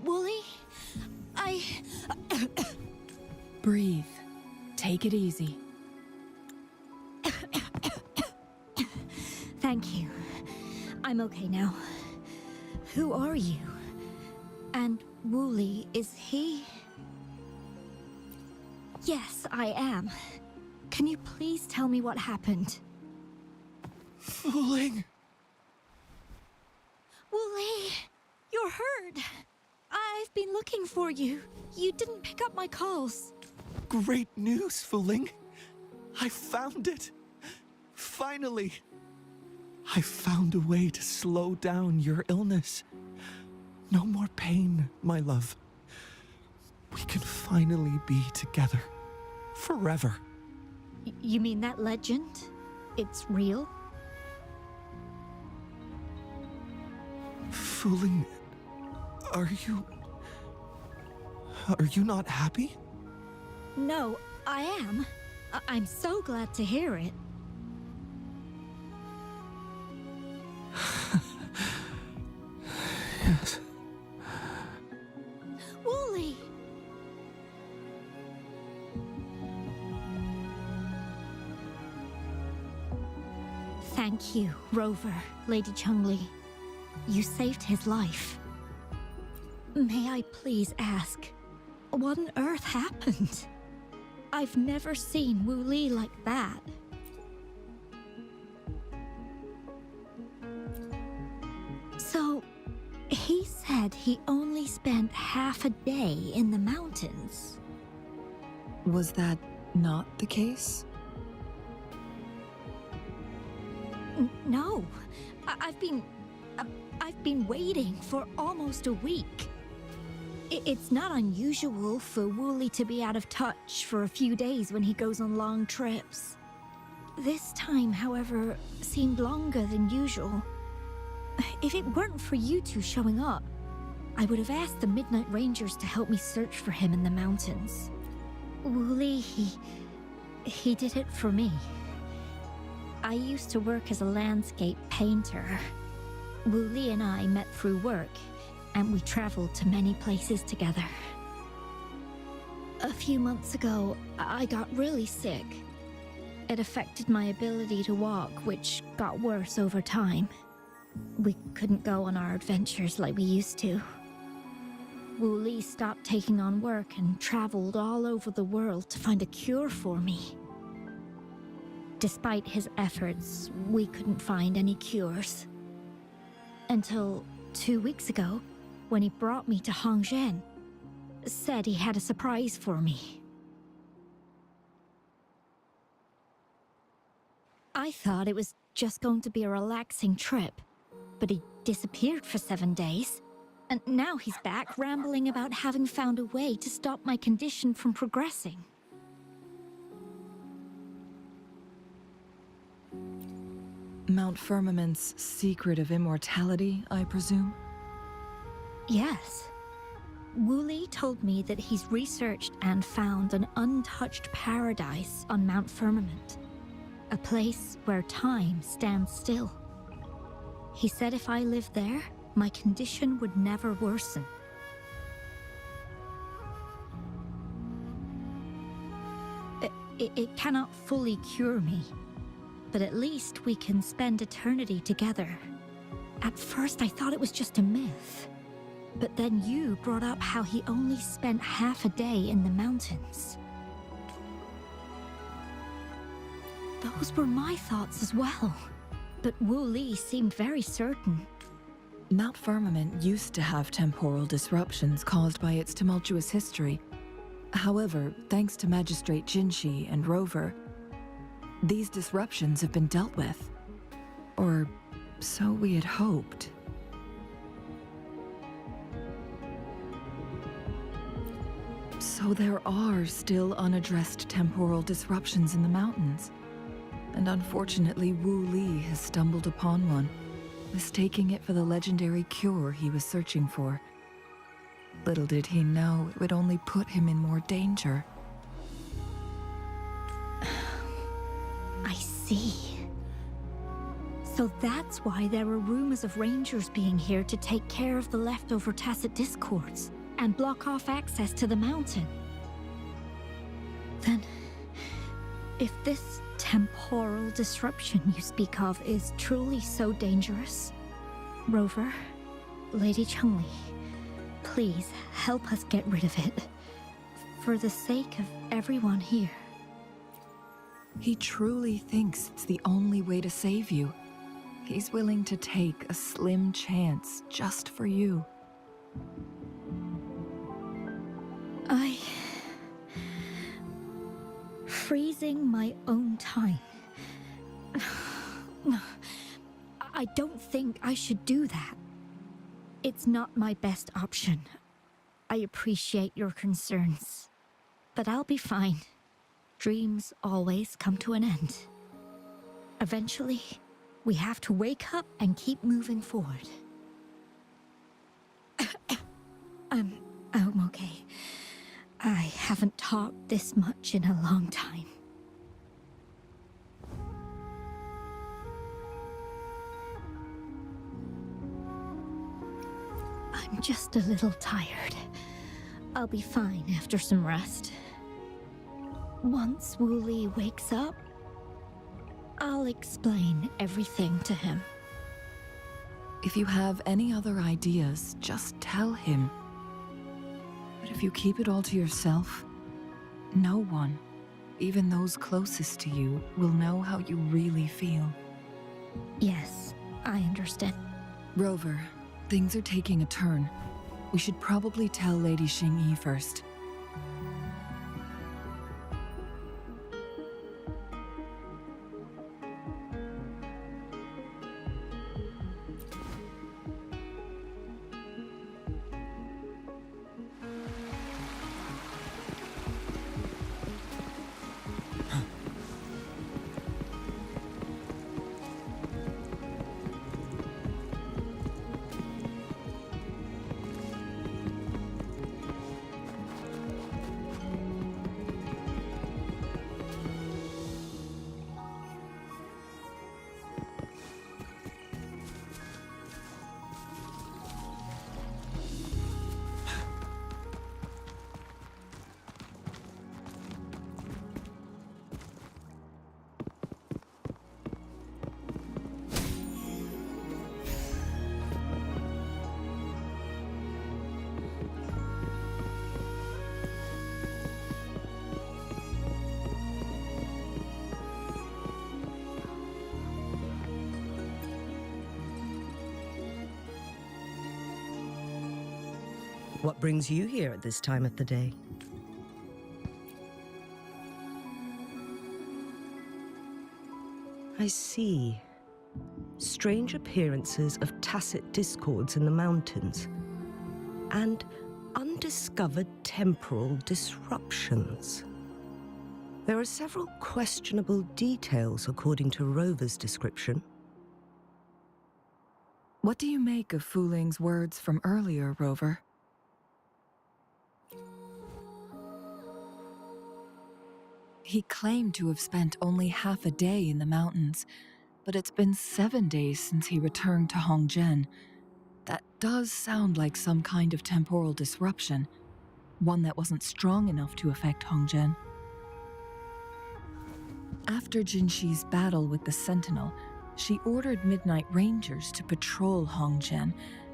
Wooly? Breathe. Take it easy. Thank you. I'm okay now. Who are you? And Wooly, is he? Yes, I am. Can you please tell me what happened? Fooling! Wooly, you're hurt. I've been looking for you. You didn't pick up my calls. Great news, Fooling! I found it! Finally! I found a way to slow down your illness. No more pain, my love. We can finally be together. Forever. You mean that legend? It's real? Fooling, are you not happy? No, I am. I'm so glad to hear it. Yes. Wooly! Thank you, Rover, Lady Changli. You saved his life. May I please ask, what on earth happened? I've never seen Wooly like that. So, he said he only spent half a day in the mountains. Was that not the case? No, I've been waiting for almost a week. It's not unusual for Wooly to be out of touch for a few days when he goes on long trips. This time, however, seemed longer than usual. If it weren't for you two showing up, I would have asked the Midnight Rangers to help me search for him in the mountains. Wooly, he did it for me. I used to work as a landscape painter. Wooly and I met through work, and we traveled to many places together. A few months ago, I got really sick. It affected my ability to walk, which got worse over time. We couldn't go on our adventures like we used to. Wooly stopped taking on work and traveled all over the world to find a cure for me. Despite his efforts, we couldn't find any cures. Until 2 weeks ago, when he brought me to Hongzhen, said he had a surprise for me. I thought it was just going to be a relaxing trip, but he disappeared for 7 days, and now he's back rambling about having found a way to stop my condition from progressing. Mount Firmament's secret of immortality, I presume? Yes. Wooly told me that he's researched and found an untouched paradise on Mount Firmament, a place where time stands still. He said if I lived there, my condition would never worsen. It cannot fully cure me, but at least we can spend eternity together. At first, I thought it was just a myth. But then you brought up how he only spent half a day in the mountains. Those were my thoughts as well. But Wooly seemed very certain. Mount Firmament used to have temporal disruptions caused by its tumultuous history. However, thanks to Magistrate Jinshi and Rover, these disruptions have been dealt with. Or so we had hoped. So there are still unaddressed temporal disruptions in the mountains. And unfortunately, Wu Li has stumbled upon one, mistaking it for the legendary cure he was searching for. Little did he know it would only put him in more danger. I see. So that's why there are rumors of rangers being here to take care of the leftover tacit discords and block off access to the mountain. Then, if this temporal disruption you speak of is truly so dangerous, Rover, Lady Changli, please help us get rid of it. For the sake of everyone here. He truly thinks it's the only way to save you. He's willing to take a slim chance just for you. Freezing my own time. I don't think I should do that. It's not my best option. I appreciate your concerns, but I'll be fine. Dreams always come to an end. Eventually, we have to wake up and keep moving forward. I'm okay. I haven't talked this much in a long time. I'm just a little tired. I'll be fine after some rest. Once Wooly wakes up, I'll explain everything to him. If you have any other ideas, just tell him. But if you keep it all to yourself, no one, even those closest to you, will know how you really feel. Yes, I understand. Rover, things are taking a turn. We should probably tell Lady Xingyi first. What brings you here at this time of the day? I see. Strange appearances of tacit discords in the mountains, and undiscovered temporal disruptions. There are several questionable details according to Rover's description. What do you make of Fu Ling's words from earlier, Rover? He claimed to have spent only half a day in the mountains, but it's been 7 days since he returned to Hongzhen. That does sound like some kind of temporal disruption, one that wasn't strong enough to affect Hongzhen. After Jinxi's battle with the Sentinel, she ordered Midnight Rangers to patrol Hongzhen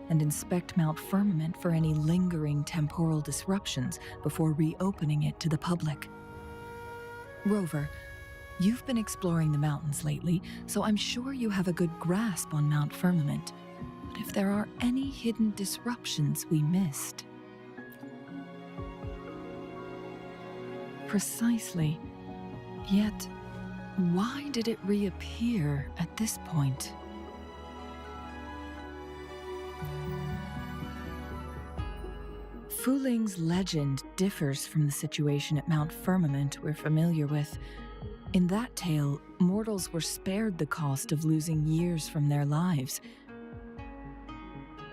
and inspect Mount Firmament for any lingering temporal disruptions before reopening it to the public. Rover, you've been exploring the mountains lately, so I'm sure you have a good grasp on Mount Firmament. But if there are any hidden disruptions we missed... Precisely. Yet, why did it reappear at this point? Fu Ling's legend differs from the situation at Mount Firmament we're familiar with. In that tale, mortals were spared the cost of losing years from their lives.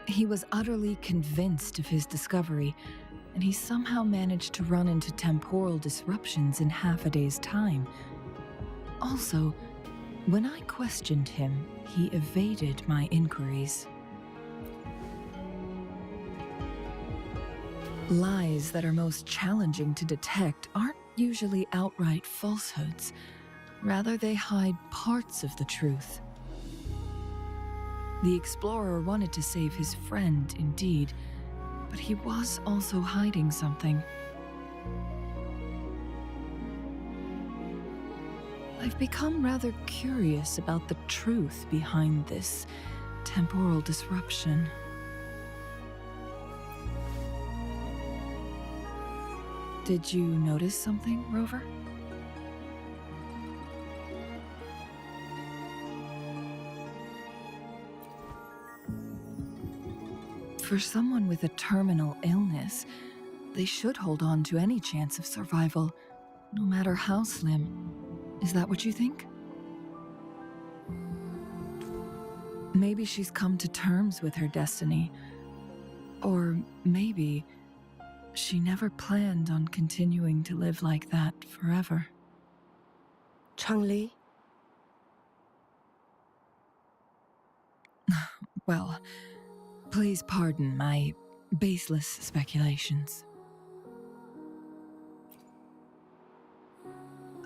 He was utterly convinced of his discovery, and he somehow managed to run into temporal disruptions in half a day's time. Also, When I questioned him, he evaded my inquiries. Lies that are most challenging to detect aren't usually outright falsehoods. Rather, they hide parts of the truth. The explorer wanted to save his friend, indeed, but he was also hiding something. I've become rather curious about the truth behind this temporal disruption. Did you notice something, Rover? For someone with a terminal illness, they should hold on to any chance of survival, no matter how slim. Is that what you think? Maybe she's come to terms with her destiny. Or maybe she never planned on continuing to live like that forever. Changli? Well, please pardon my baseless speculations.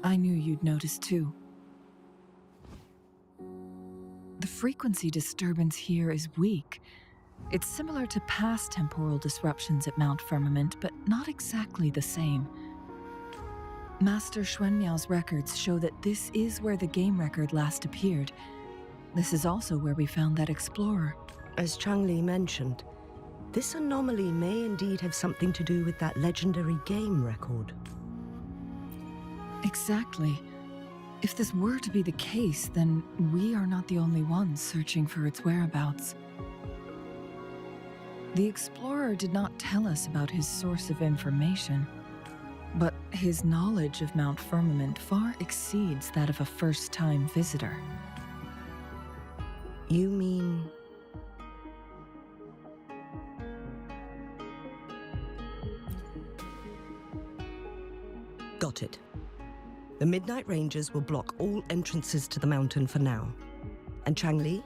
I knew you'd notice too. The frequency disturbance here is weak. It's similar to past temporal disruptions at Mount Firmament, but not exactly the same. Master Xuanmiao's records show that this is where the game record last appeared. This is also where we found that explorer. As Changli mentioned, this anomaly may indeed have something to do with that legendary game record. Exactly. If this were to be the case, then we are not the only ones searching for its whereabouts. The explorer did not tell us about his source of information, but his knowledge of Mount Firmament far exceeds that of a first-time visitor. You mean... Got it. The Midnight Rangers will block all entrances to the mountain for now. And Changli,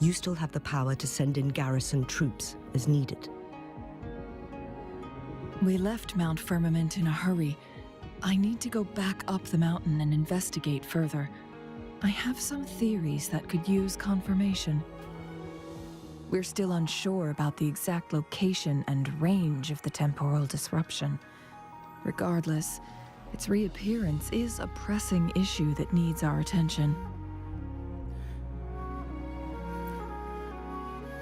you still have the power to send in garrison troops as needed. We left Mount Firmament in a hurry. I need to go back up the mountain and investigate further. I have some theories that could use confirmation. We're still unsure about the exact location and range of the temporal disruption. Regardless, its reappearance is a pressing issue that needs our attention.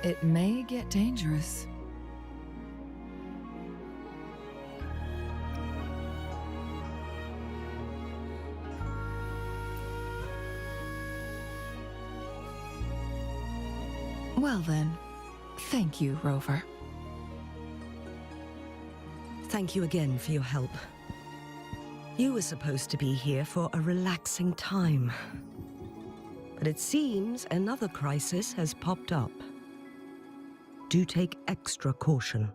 It may get dangerous. Well then, thank you, Rover. Thank you again for your help. You were supposed to be here for a relaxing time. But it seems another crisis has popped up. Do take extra caution.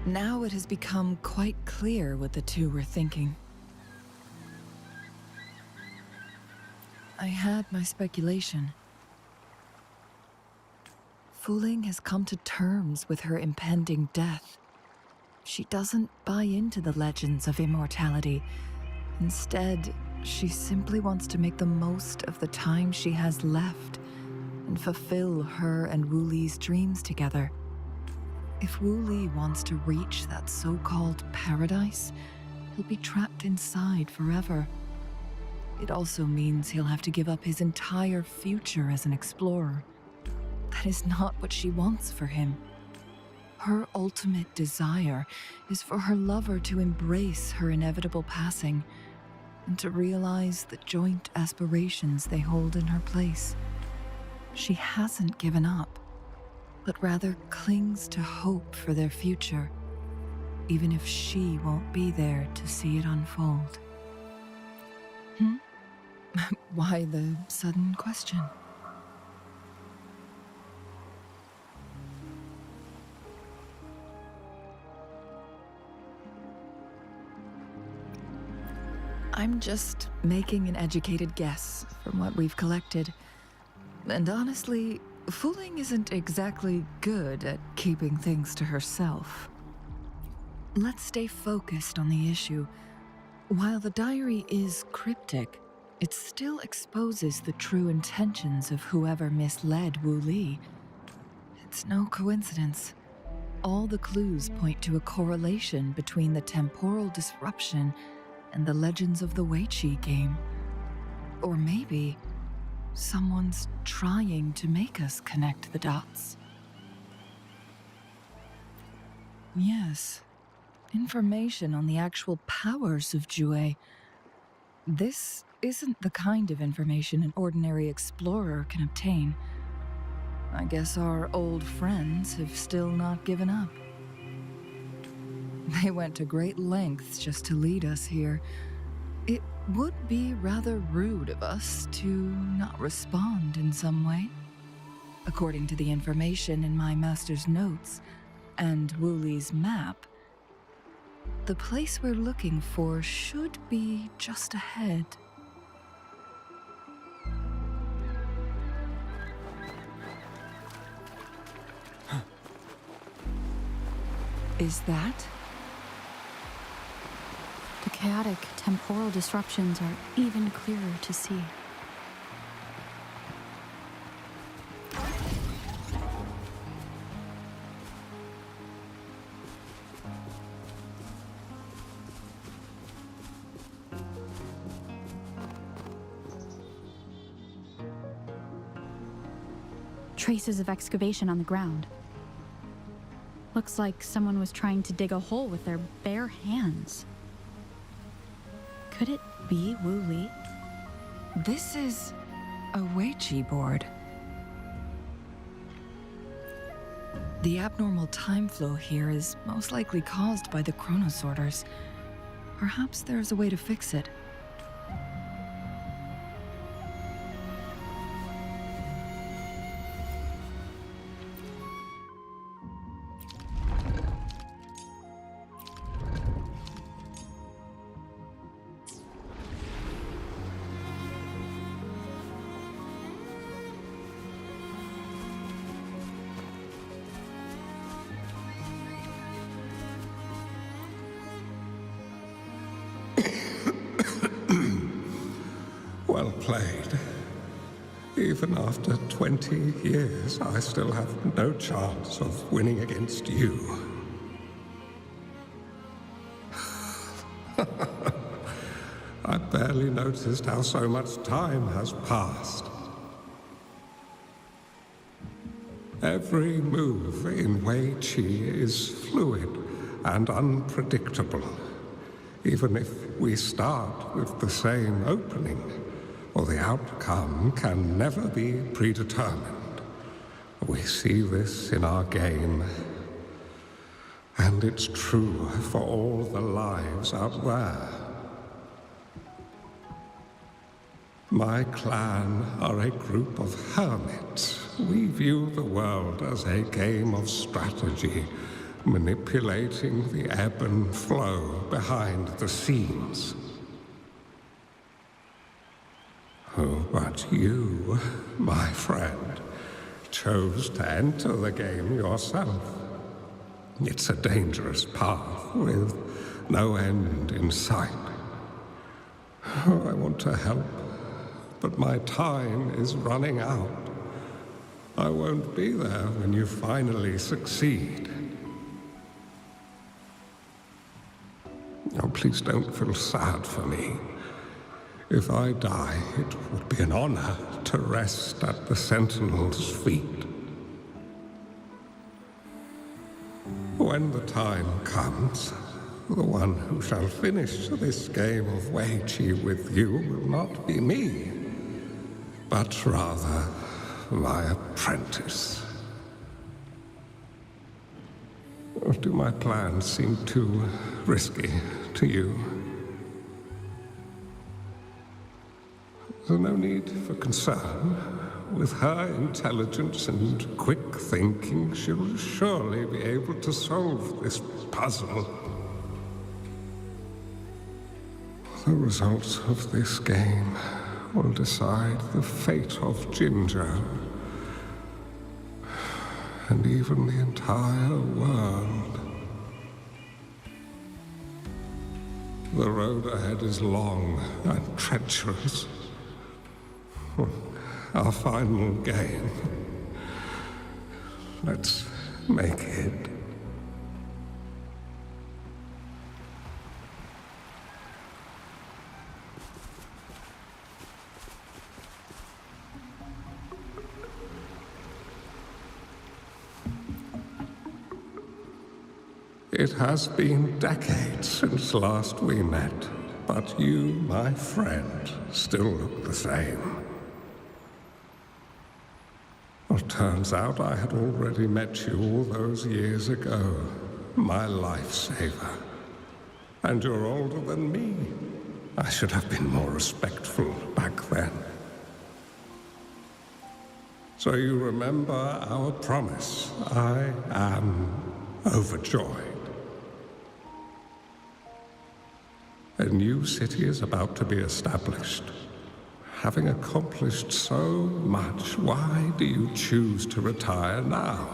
Now it has become quite clear what the two were thinking. I had my speculation. Fu Ling has come to terms with her impending death. She doesn't buy into the legends of immortality. Instead, she simply wants to make the most of the time she has left and fulfill her and Wu Li's dreams together. If Wu Li wants to reach that so-called paradise, he'll be trapped inside forever. It also means he'll have to give up his entire future as an explorer. That is not what she wants for him. Her ultimate desire is for her lover to embrace her inevitable passing and to realize the joint aspirations they hold in her place. She hasn't given up, but rather clings to hope for their future, even if she won't be there to see it unfold. Why the sudden question? I'm just making an educated guess from what we've collected. And honestly, Fu Ling isn't exactly good at keeping things to herself. Let's stay focused on the issue. While the diary is cryptic, it still exposes the true intentions of whoever misled Wu Li. It's no coincidence. All the clues point to a correlation between the temporal disruption and the legends of the Weiqi game. Or maybe someone's trying to make us connect the dots. Yes, information on the actual powers of Jue. This isn't the kind of information an ordinary explorer can obtain. I guess our old friends have still not given up. They went to great lengths just to lead us here. It would be rather rude of us to not respond in some way. According to the information in my master's notes and Wu Li's map, the place we're looking for should be just ahead. Is that? The chaotic temporal disruptions are even clearer to see. Traces of excavation on the ground. Looks like someone was trying to dig a hole with their bare hands. Could it be Wu Li? This is a Weiqi board. The abnormal time flow here is most likely caused by the chronosorters. Perhaps there's a way to fix it. Well played. Even after 20 years, I still have no chance of winning against you. I barely noticed how so much time has passed. Every move in Weiqi is fluid and unpredictable. Even if we start with the same opening, or the outcome can never be predetermined. We see this in our game, and it's true for all the lives out there. My clan are a group of hermits. We view the world as a game of strategy manipulating the ebb and flow behind the scenes. Oh, but you, my friend, chose to enter the game yourself. It's a dangerous path with no end in sight. Oh, I want to help, but my time is running out. I won't be there when you finally succeed. Oh, please don't feel sad for me. If I die, it would be an honor to rest at the Sentinel's feet. When the time comes, the one who shall finish this game of Weiqi with you will not be me, but rather my apprentice. Or do my plans seem too risky to you? There's no need for concern. With her intelligence and quick thinking, she'll surely be able to solve this puzzle. The results of this game will decide the fate of Ginger, and even the entire world. The road ahead is long and treacherous. Our final game. Let's make it. It has been decades since last we met, but you, my friend, still look the same. Well, turns out I had already met you all those years ago, my lifesaver. And you're older than me. I should have been more respectful back then. So you remember our promise. I am overjoyed. A new city is about to be established. Having accomplished so much, why do you choose to retire now?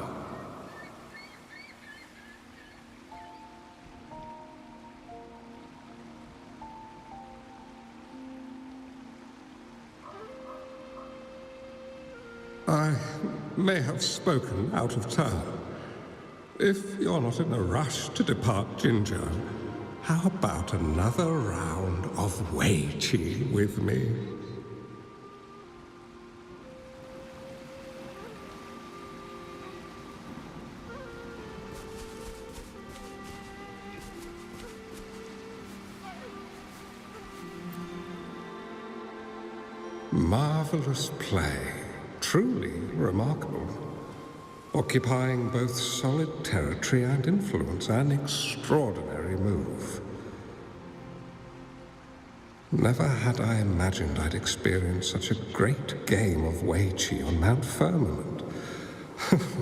I may have spoken out of turn. If you're not in a rush to depart Ginger, how about another round of Weiqi with me? Marvelous play, truly remarkable. Occupying both solid territory and influence, an extraordinary move. Never had I imagined I'd experience such a great game of Weiqi on Mount Firmament.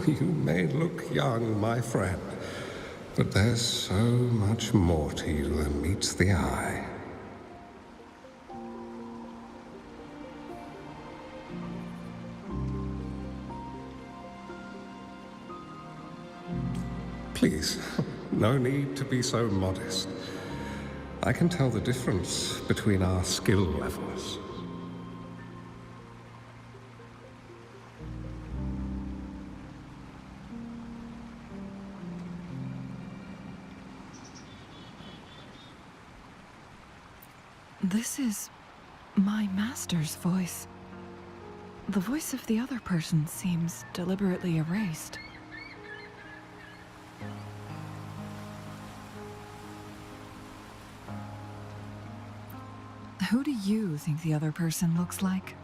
You may look young, my friend, but there's so much more to you than meets the eye. Please, no need to be so modest. I can tell the difference between our skill levels. This is my master's voice. The voice of the other person seems deliberately erased. Who do you think the other person looks like?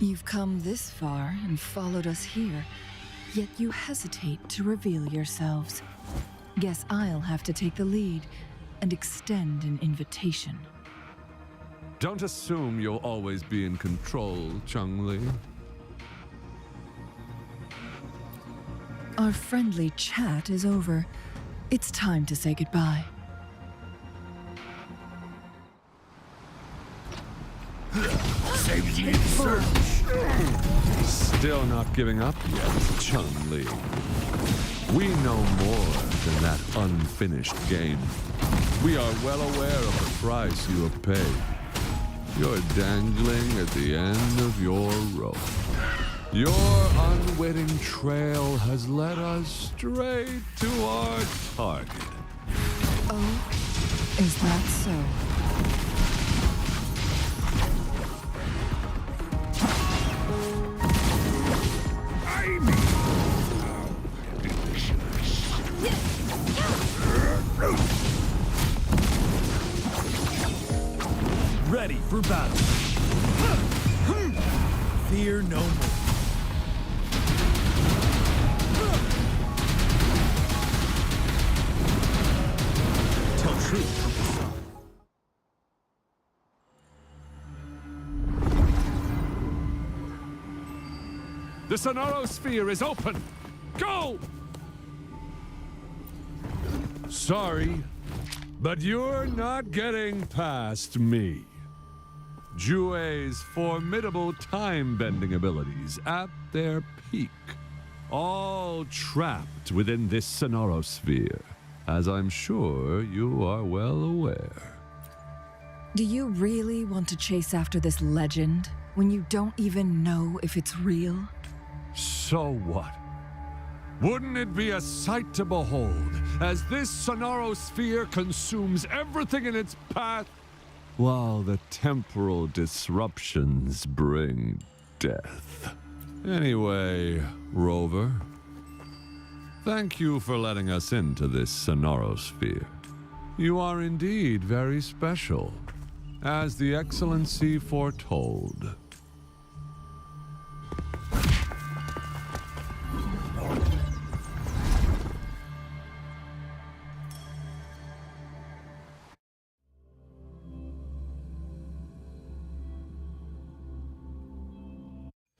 You've come this far and followed us here, yet you hesitate to reveal yourselves. Guess I'll have to take the lead and extend an invitation. Don't assume you'll always be in control, Changli. Our friendly chat is over. It's time to say goodbye. Still not giving up yet, Changli. We know more than that unfinished game. We are well aware of the price you have paid. You're dangling at the end of your rope. Your unwitting trail has led us straight to our target. Oh, is that so? Ready for battle. Fear no more. Tell truth from the sun. The Sonorosphere is open! Go! Sorry, but you're not getting past me. Jue's formidable time-bending abilities at their peak, all trapped within this Sonorosphere, as I'm sure you are well aware. Do you really want to chase after this legend when you don't even know if it's real? So what? Wouldn't it be a sight to behold as this Sonorosphere consumes everything in its path, while the temporal disruptions bring death? Anyway, Rover, thank you for letting us into this Sonorosphere. You are indeed very special, as the Excellency foretold.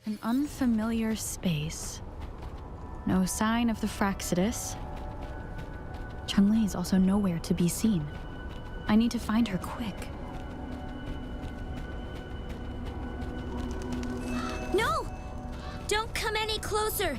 An unfamiliar space. No sign of the Fraxidus. Changli is also nowhere to be seen. I need to find her quick. No! Don't come any closer!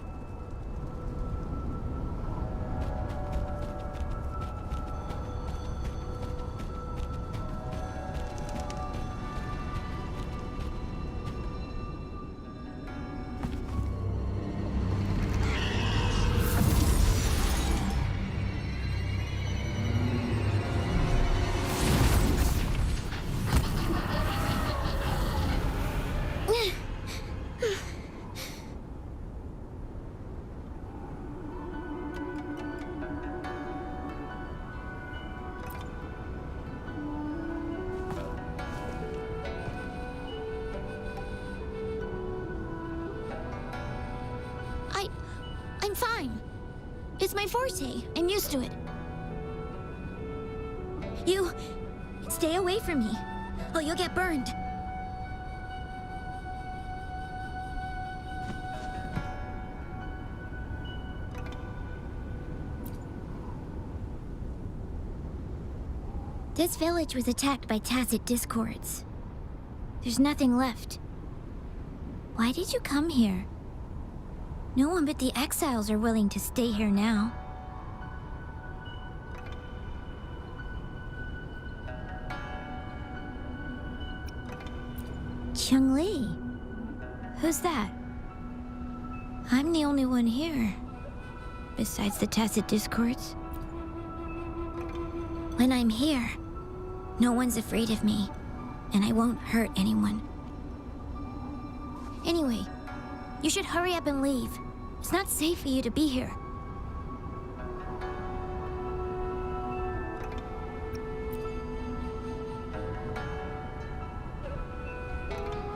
I'm fine. It's my forte. I'm used to it. You stay away from me, or you'll get burned. This village was attacked by tacit discords. There's nothing left. Why did you come here? No one but the exiles are willing to stay here now. Changli? Who's that? I'm the only one here, besides the tacit discords. When I'm here, no one's afraid of me, and I won't hurt anyone. Anyway, you should hurry up and leave. It's not safe for you to be here.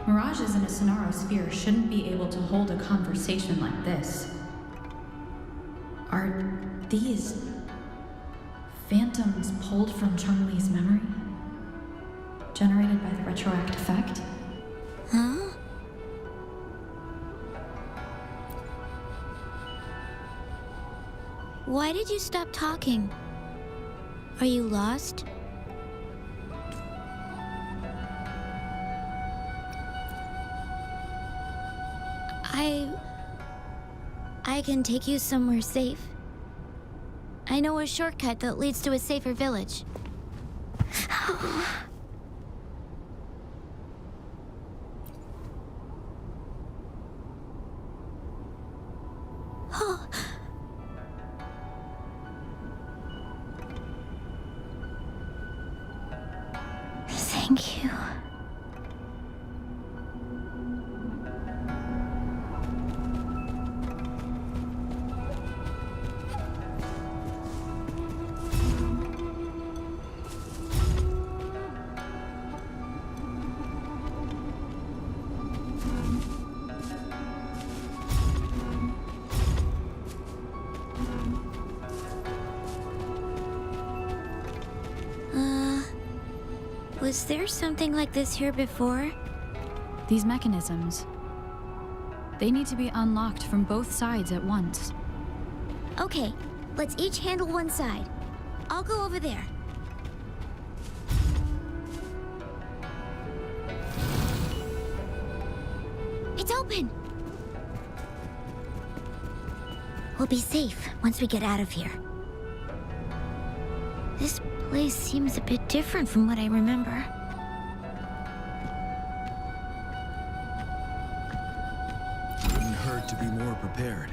Mirages in a Sonaro sphere shouldn't be able to hold a conversation like this. Are these phantoms pulled from Chongli's memory? Generated by the retroact effect? Huh? Why did you stop talking? Are you lost? I can take you somewhere safe. I know a shortcut that leads to a safer village. Oh. Thank you. Was there something like this here before? These mechanisms. They need to be unlocked from both sides at once. Okay, let's each handle one side. I'll go over there. It's open! We'll be safe once we get out of here. This place seems a bit different from what I remember. Wouldn't hurt to be more prepared.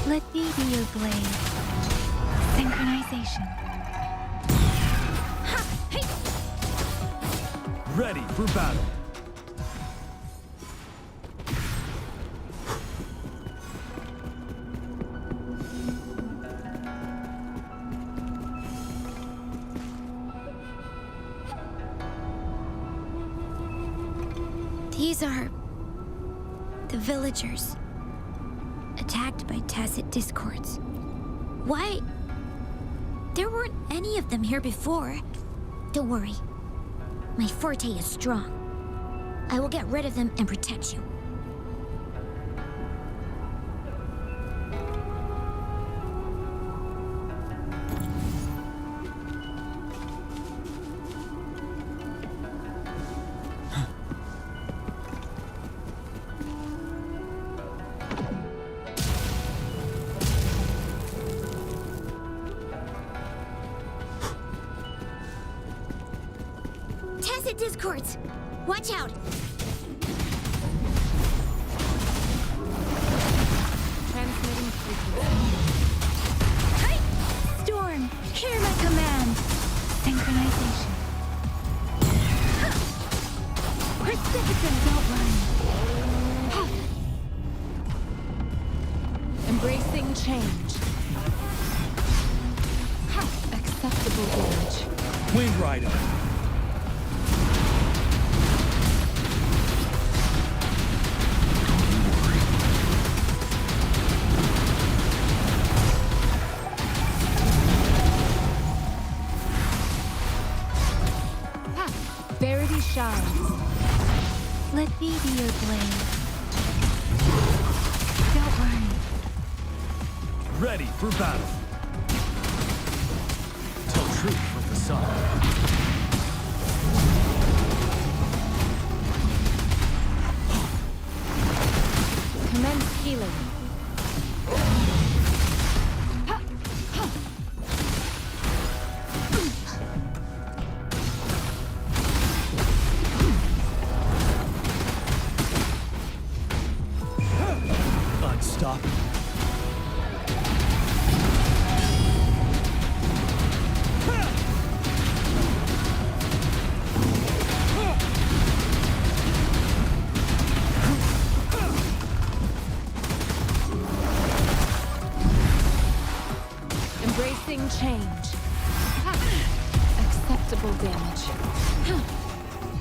Let me be your blade. Synchronization. Ready for battle. These are the villagers, attacked by tacit discords. Why? There weren't any of them here before. Don't worry. My forte is strong. I will get rid of them and protect you. Tacit discords! Watch out! Transmitting frequency. Hey! Storm, hear my command! Synchronization. Precipitate, don't run. Embracing change. Acceptable damage. Wind Rider. Verity shines. Let me be your blade. Don't worry. Ready for battle. Tell truth with the sun. Commence healing. Unstoppable. Embracing change. Acceptable damage.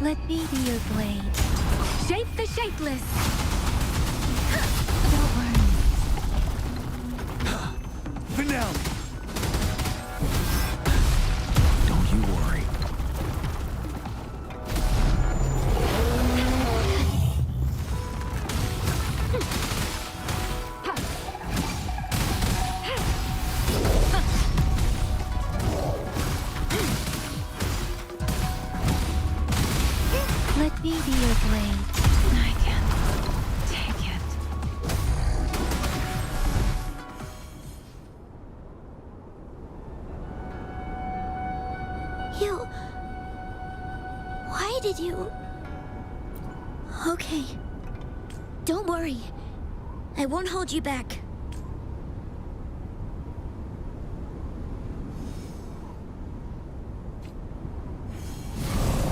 Let me be your blade. Shape the shapeless. Don't worry. Finale. Don't you worry. Let me be your blade. I can't take it. You... Why did you... Okay. Don't worry. I won't hold you back.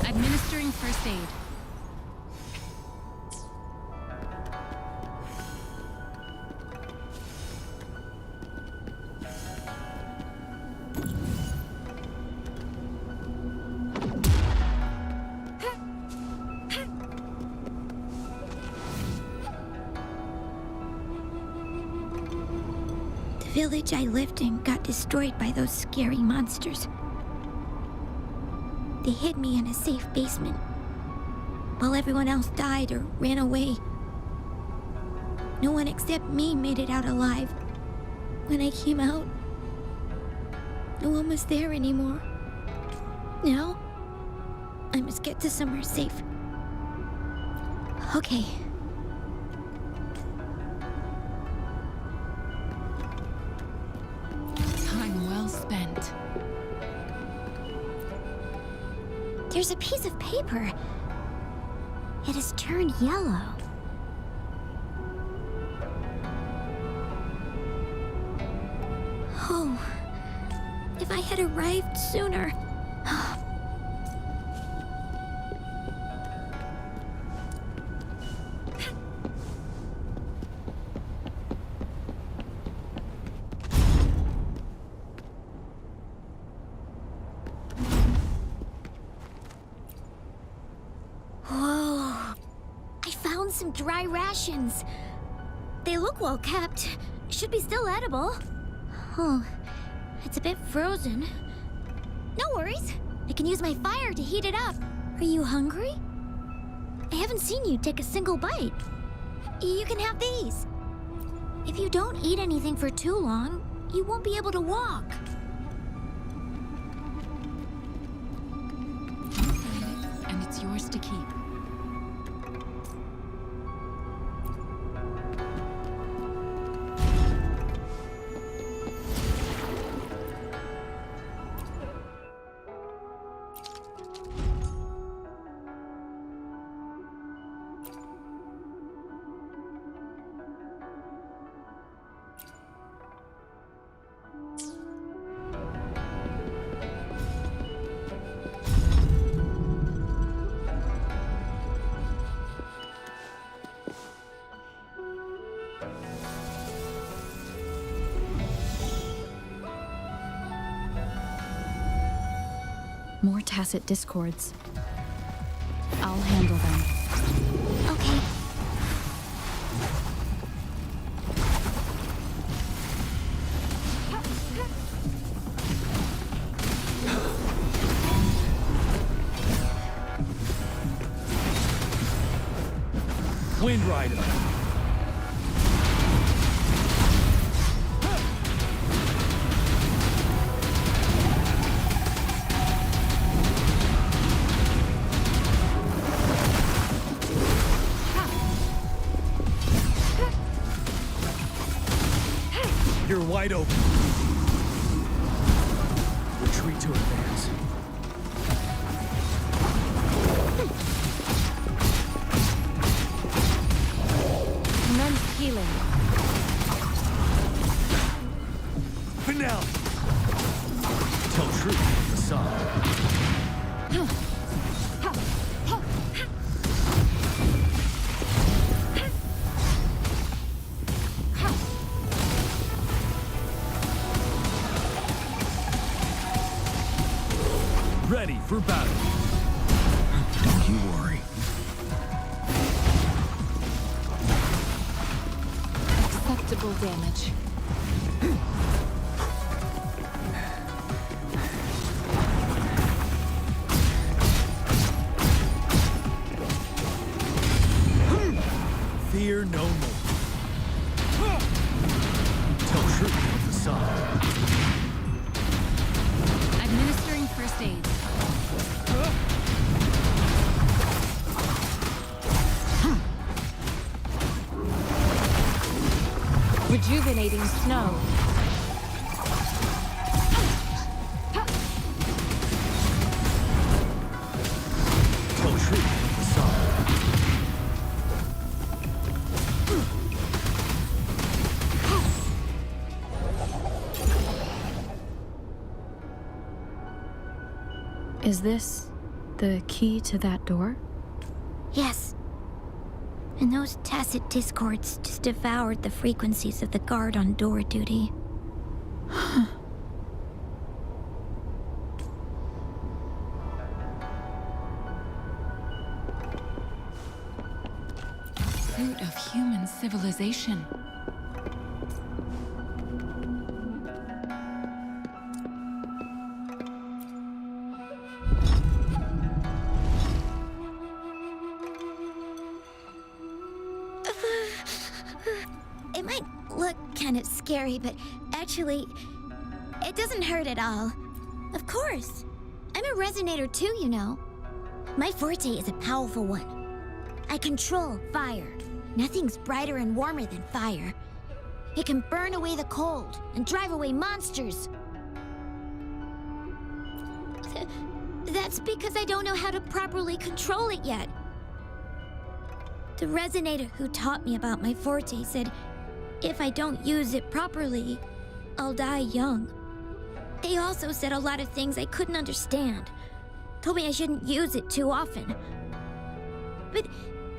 Administering first aid. The village I lived in got destroyed by those scary monsters. They hid me in a safe basement, while everyone else died or ran away. No one except me made it out alive. When I came out, no one was there anymore. Now, I must get to somewhere safe. Okay. Time well spent. There's a piece of paper. It has turned yellow. Oh, if I had arrived sooner. Whoa, I found some dry rations. They look well kept. Should be still edible. Oh, it's a bit frozen. No worries. I can use my fire to heat it up. Are you hungry? I haven't seen you take a single bite. You can have these. If you don't eat anything for too long, you won't be able to walk. And it's yours to keep. More tacit discords. I'll handle them. Okay. Wind Rider. You're wide open. Retreat to advance. Commence healing. Finale. Tell truth with the song. Ready for battle. Don't you worry. Acceptable damage. Fear no more. Tell truth with the song. Administering first aid. Rejuvenating snow. Tell truth with the song. Is this the key to that door? Yes. And those tacit discords just devoured the frequencies of the guard on door duty. Fruit of human civilization. It might look kind of scary, but actually, it doesn't hurt at all. Of course. I'm a resonator too, you know. My forte is a powerful one. I control fire. Nothing's brighter and warmer than fire. It can burn away the cold and drive away monsters. That's because I don't know how to properly control it yet. The resonator who taught me about my forte said if I don't use it properly, I'll die young. They also said a lot of things I couldn't understand. Told me I shouldn't use it too often. But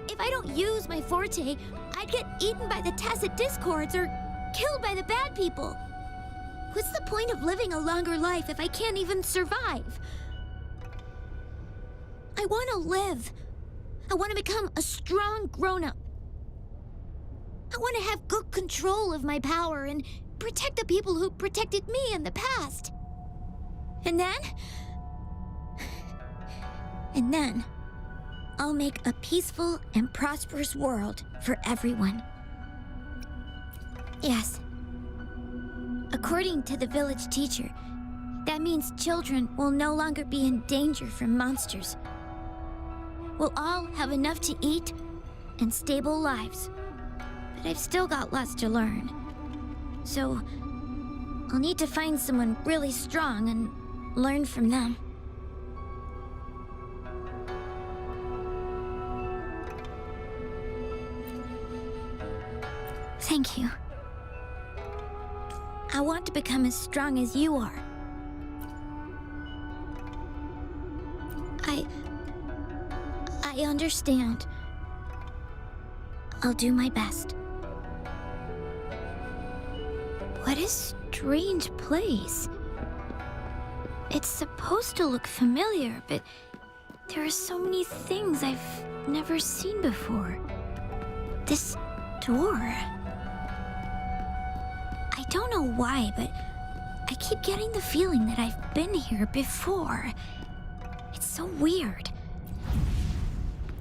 if I don't use my forte, I'd get eaten by the tacit discords or killed by the bad people. What's the point of living a longer life if I can't even survive? I want to live. I want to become a strong grown-up. I want to have good control of my power and protect the people who protected me in the past. And then, I'll make a peaceful and prosperous world for everyone. Yes. According to the village teacher, that means children will no longer be in danger from monsters. We'll all have enough to eat and stable lives. But I've still got lots to learn. So, I'll need to find someone really strong and learn from them. Thank you. I want to become as strong as you are. I understand. I'll do my best. What a strange place. It's supposed to look familiar, but there are so many things I've never seen before. This door. I don't know why, but I keep getting the feeling that I've been here before. It's so weird.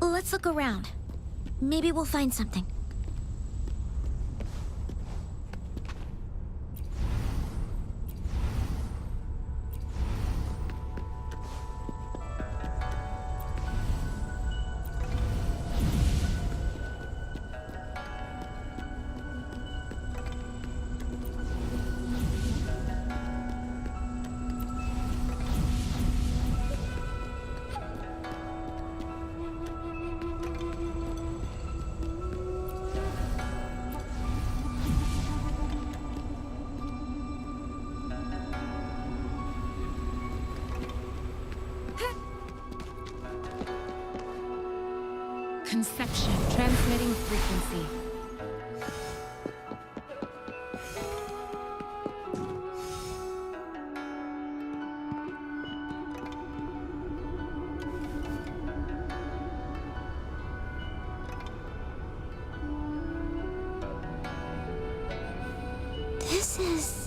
Let's look around. Maybe we'll find something. Conception. Transmitting frequency. This is...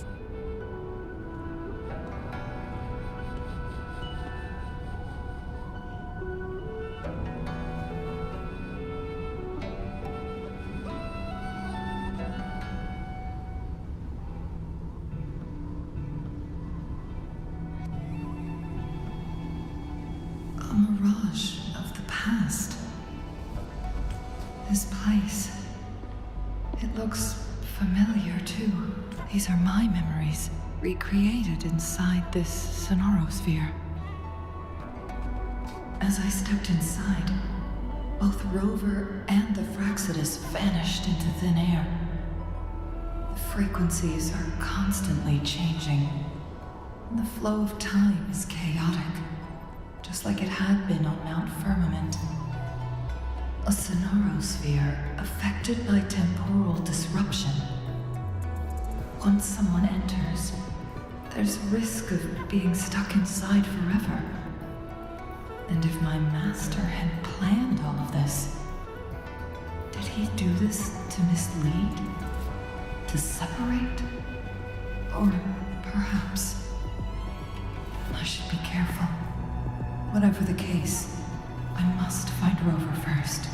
A mirage of the past. This place. It looks familiar, too. These are my memories, recreated inside this sonorosphere. As I stepped inside, both Rover and the Fraxidus vanished into thin air. The frequencies are constantly changing, and the flow of time is chaotic, just like it had been on Mount Firmament. A sonorosphere affected by temporal disruption. Once someone enters, there's risk of being stuck inside forever. And if my master had planned all of this, did he do this to mislead? To separate? Or perhaps I should be careful. Whatever the case, I must find Rover first.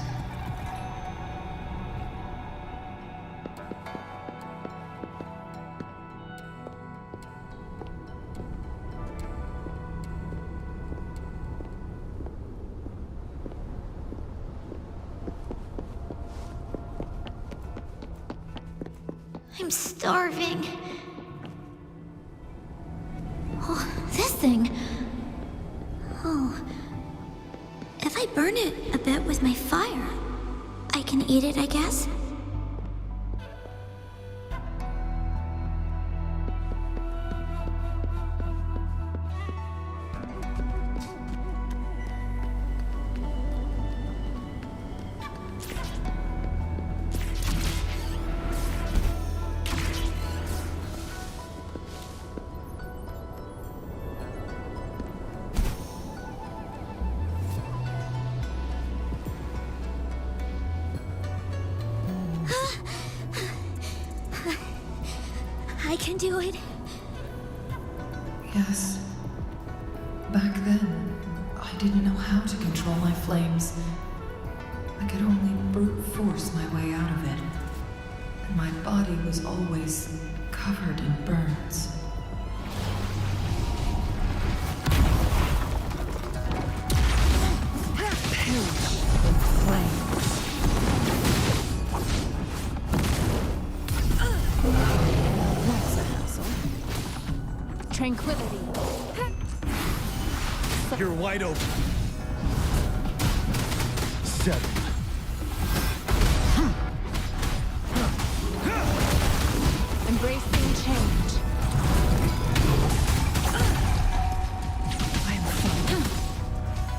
I'm starving. Oh, this thing. Oh. If I burn it a bit with my fire, I can eat it, I guess? I can do it. Yes. Back then, I didn't know how to control my flames. I could only brute force my way out of it. And my body was always covered in burns. Tranquility. You're wide open. 7. Embracing change. I am fine.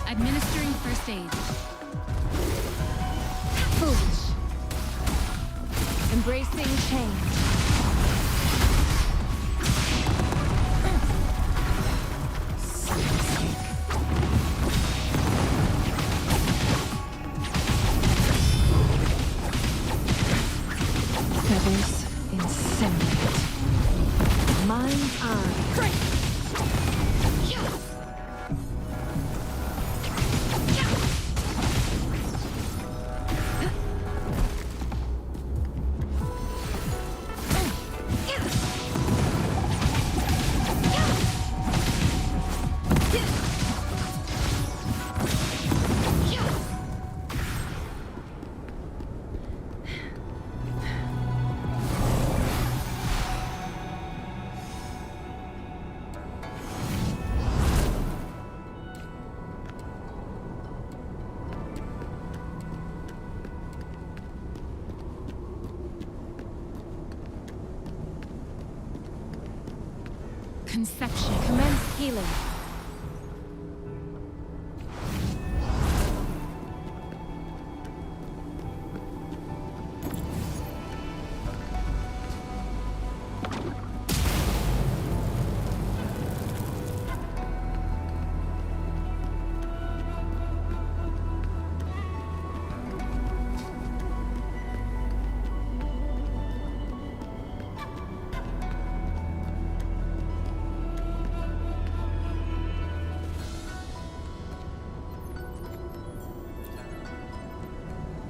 Administering first aid. Foolish. Embracing change. Feathers incinerate. Mine are great. inception. Commence healing.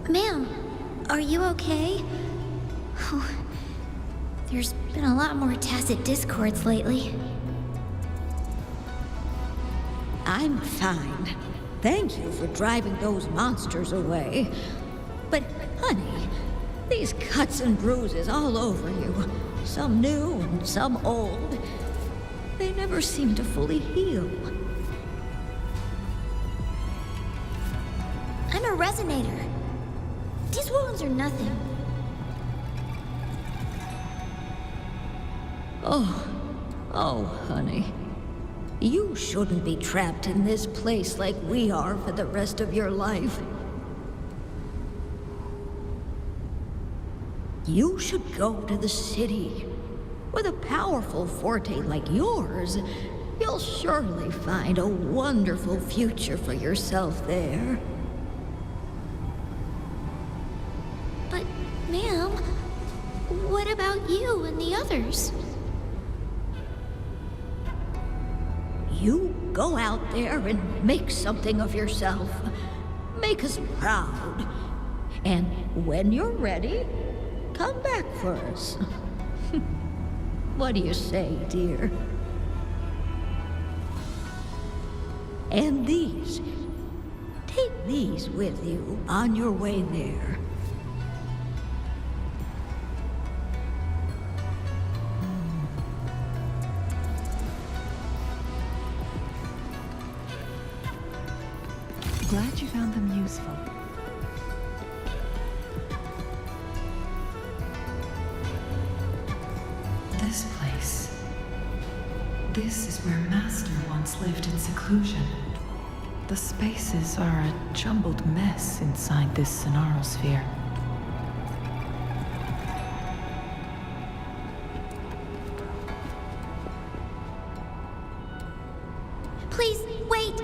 Ma'am, are you okay? Oh, there's been a lot more tacit discords lately. I'm fine. Thank you for driving those monsters away. But, honey, these cuts and bruises all over you, some new and some old, they never seem to fully heal. I'm a resonator. These wounds are nothing. Oh, honey. You shouldn't be trapped in this place like we are for the rest of your life. You should go to the city. With a powerful forte like yours, you'll surely find a wonderful future for yourself there. But, ma'am, what about you and the others? You go out there and make something of yourself. Make us proud. And when you're ready, come back for us. What do you say, dear? And these. Take these with you on your way there. Glad you found them useful. This place. This is where Master once lived in seclusion. The spaces are a jumbled mess inside this Sonarosphere. Please, wait!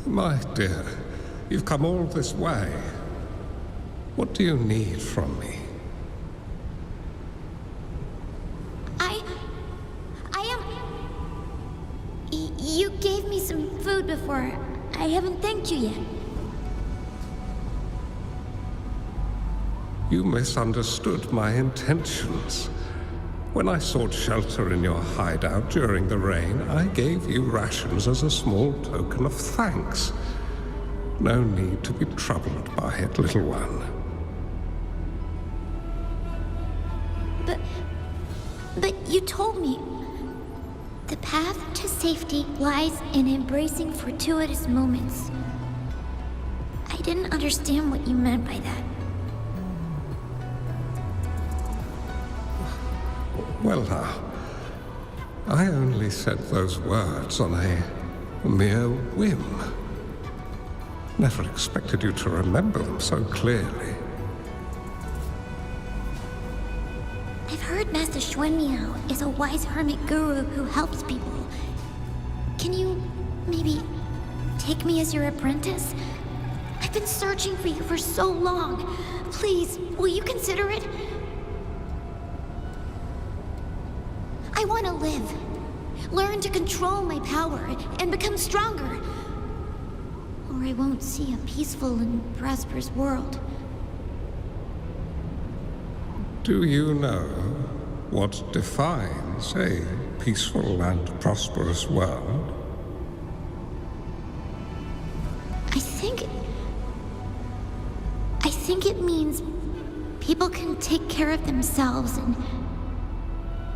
My dear, you've come all this way. What do you need from me? You gave me some food before. I haven't thanked you yet. You misunderstood my intentions. When I sought shelter in your hideout during the rain, I gave you rations as a small token of thanks. No need to be troubled by it, little one. But you told me the path to safety lies in embracing fortuitous moments. I didn't understand what you meant by that. Well now, I only said those words on a mere whim. Never expected you to remember them so clearly. I've heard Master Xuanmiao is a wise hermit guru who helps people. Can you maybe take me as your apprentice? I've been searching for you for so long. Please, will you consider it? I want to live. Learn to control my power and become stronger. Or I won't see a peaceful and prosperous world. Do you know what defines a peaceful and prosperous world? I think it means people can take care of themselves and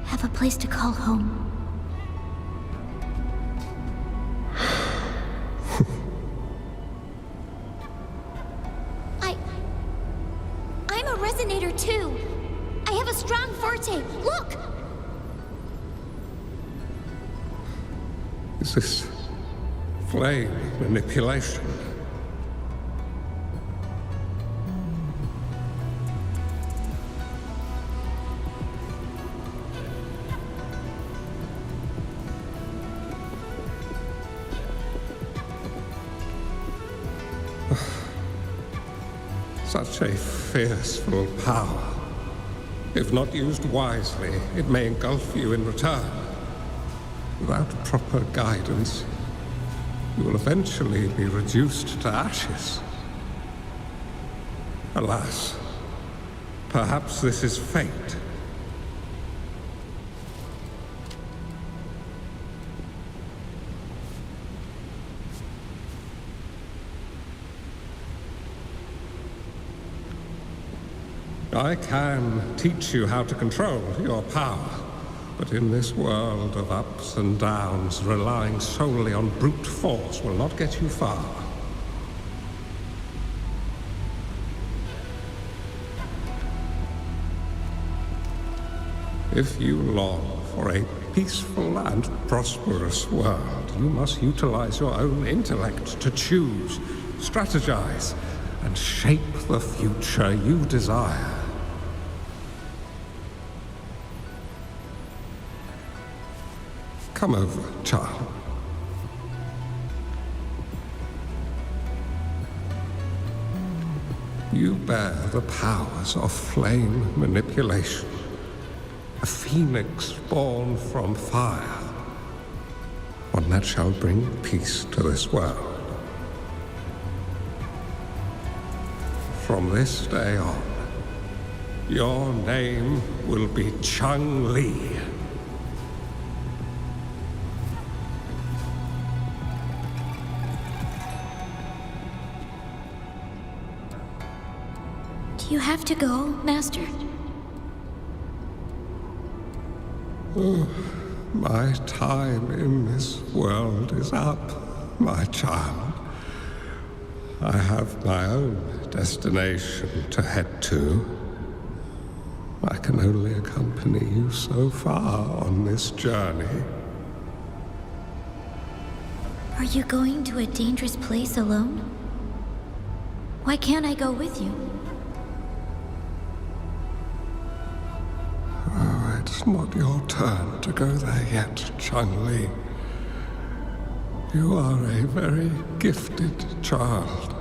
have a place to call home. I'm a resonator too. I have a strong forte. Dante, look! Is this flame manipulation? Such a fearful power. If not used wisely, it may engulf you in return. Without proper guidance, you will eventually be reduced to ashes. Alas, perhaps this is fate. I can teach you how to control your power, but in this world of ups and downs, relying solely on brute force will not get you far. If you long for a peaceful and prosperous world, you must utilize your own intellect to choose, strategize, and shape the future you desire. Come over, child. You bear the powers of flame manipulation, a phoenix born from fire, one that shall bring peace to this world. From this day on, your name will be Changli. Do you have to go, Master? My time in this world is up, my child. I have my own destination to head to. I can only accompany you so far on this journey. Are you going to a dangerous place alone? Why can't I go with you? Oh, it's not your turn to go there yet, Changli. You are a very gifted child,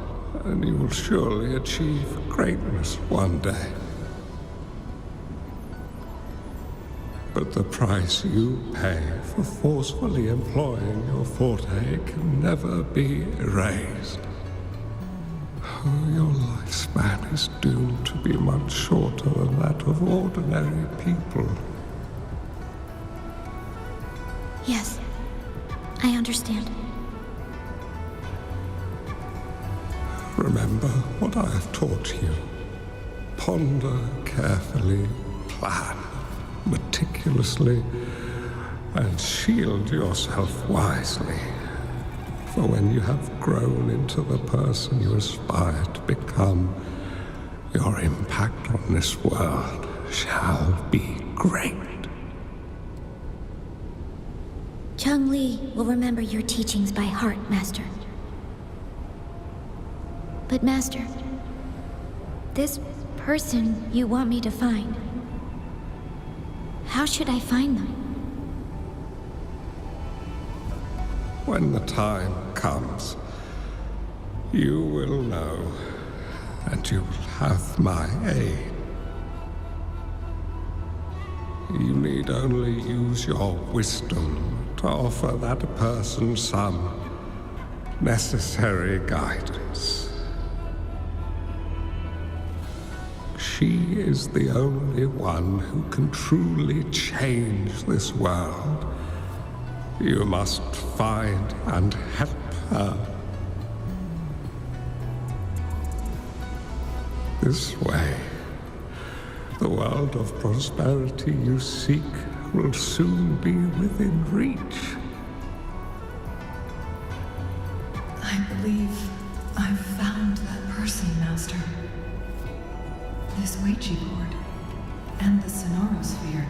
and you will surely achieve greatness one day. But the price you pay for forcefully employing your forte can never be erased. Oh, your lifespan is doomed to be much shorter than that of ordinary people. Yes, I understand. Remember what I have taught you. Ponder carefully, plan meticulously, and shield yourself wisely. For when you have grown into the person you aspire to become, your impact on this world shall be great. Changli will remember your teachings by heart, Master. But Master, this person you want me to find, how should I find them? When the time comes, you will know, and you will have my aid. You need only use your wisdom to offer that person some necessary guidance. She is the only one who can truly change this world. You must find and help her. This way, the world of prosperity you seek will soon be within reach. I believe I've found that person, Master. This Ouija board. and the Sonorosphere.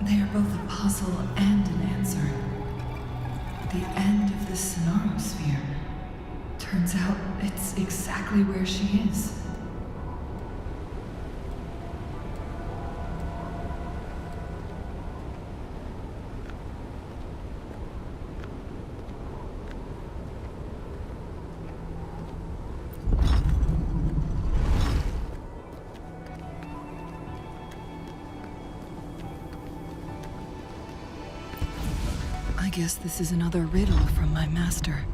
They are both a puzzle and an answer. The end of the Sonorosphere. Turns out it's exactly where she is. I guess this is another riddle from my master.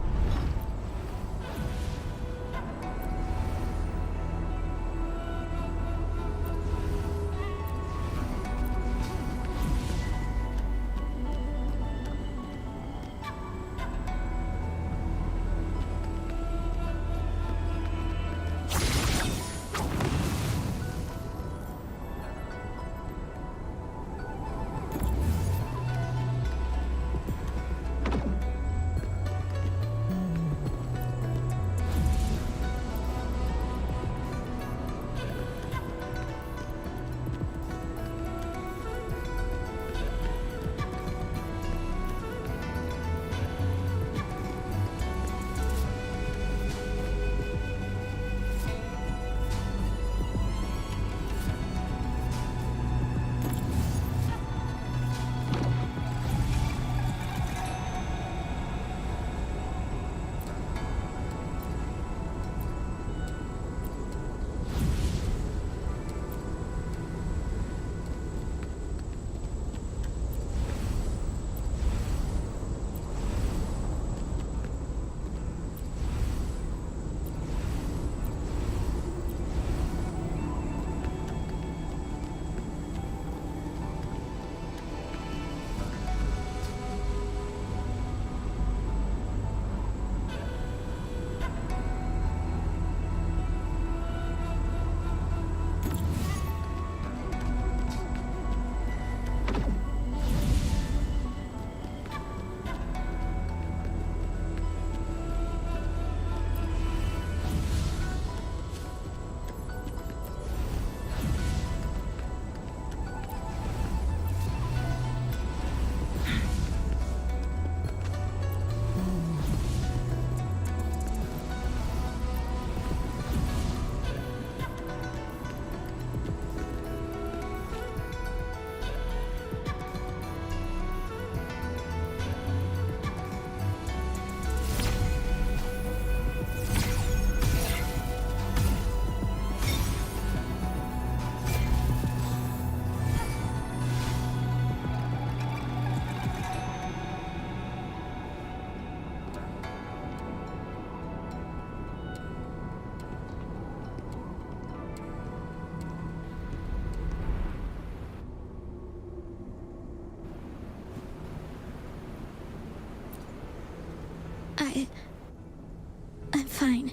I'm fine.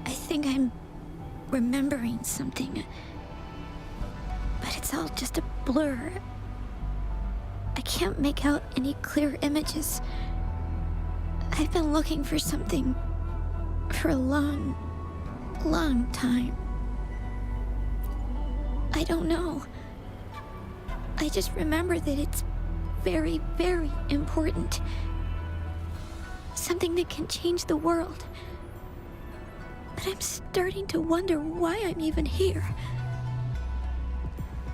I think I'm remembering something. But it's all just a blur. I can't make out any clear images. I've been looking for something for a long, long time. I don't know. I just remember that it's very, very important. Something that can change the world. But I'm starting to wonder why I'm even here.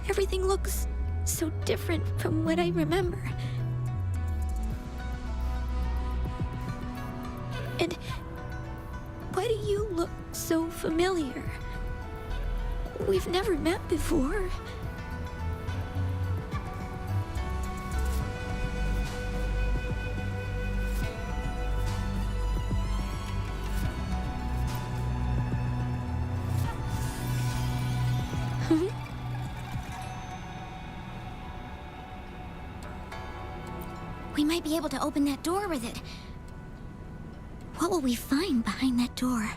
Everything looks so different from what I remember. And why do you look so familiar? We've never met before. We might be able to open that door with it. What will we find behind that door?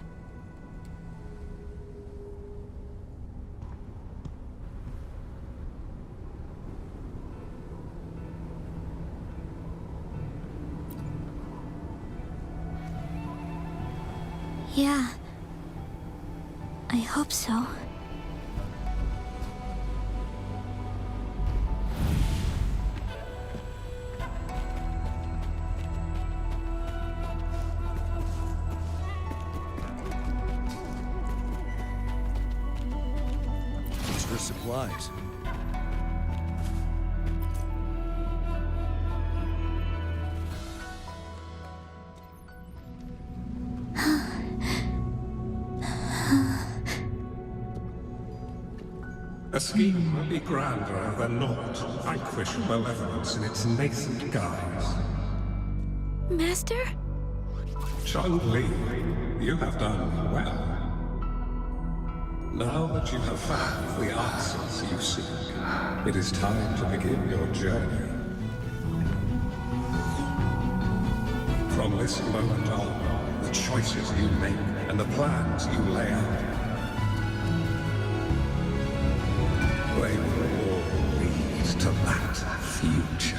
Yeah. I hope so. Extra supplies. A scheme may be grander than naught to vanquish malevolence in its nascent guise. Master? Changli, you have done well. Now that you have found the answers you seek, it is time to begin your journey. From this moment on, the choices you make and the plans you lay out, they will all lead to that future.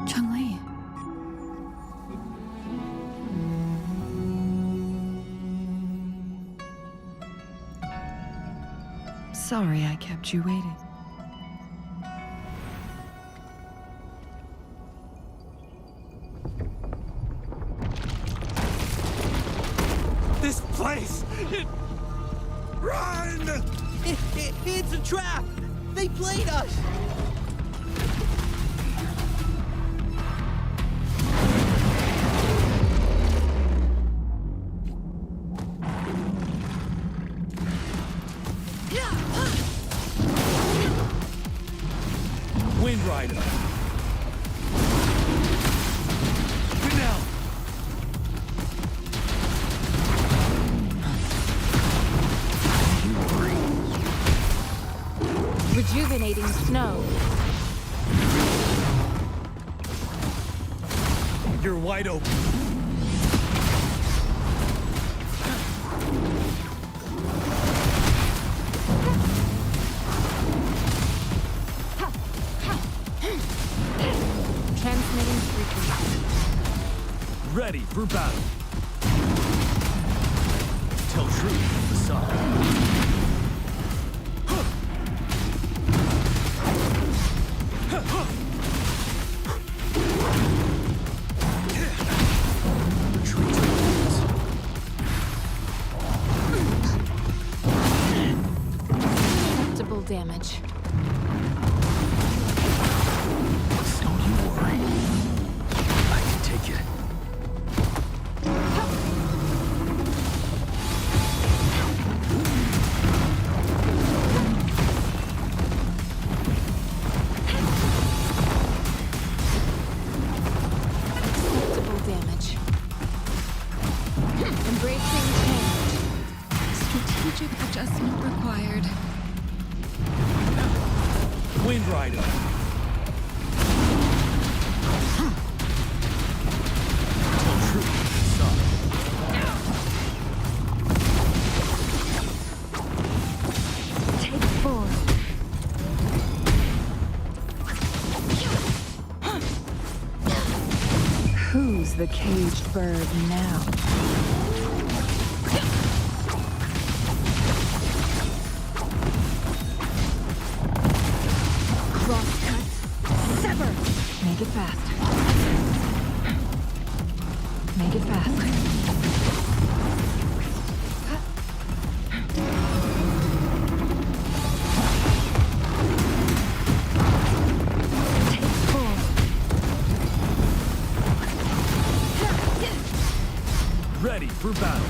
Changli. Sorry I kept you waiting. This place! Run! It's a trap! They played us! Wind Rider. Canal. Rejuvenating snow. You're wide open. Transmitting frequency. Ready for battle. Tell truth from the sun. Retreat to the woods. Acceptable damage. Don't you worry. I can take it. Acceptable damage. Embracing change. Strategic adjustment required. Wind Rider. Tell truth from the sun. Take 4. Who's the caged bird now? Crosscut. Sever. Make it fast. Make it fast. Take 4. Ready for battle.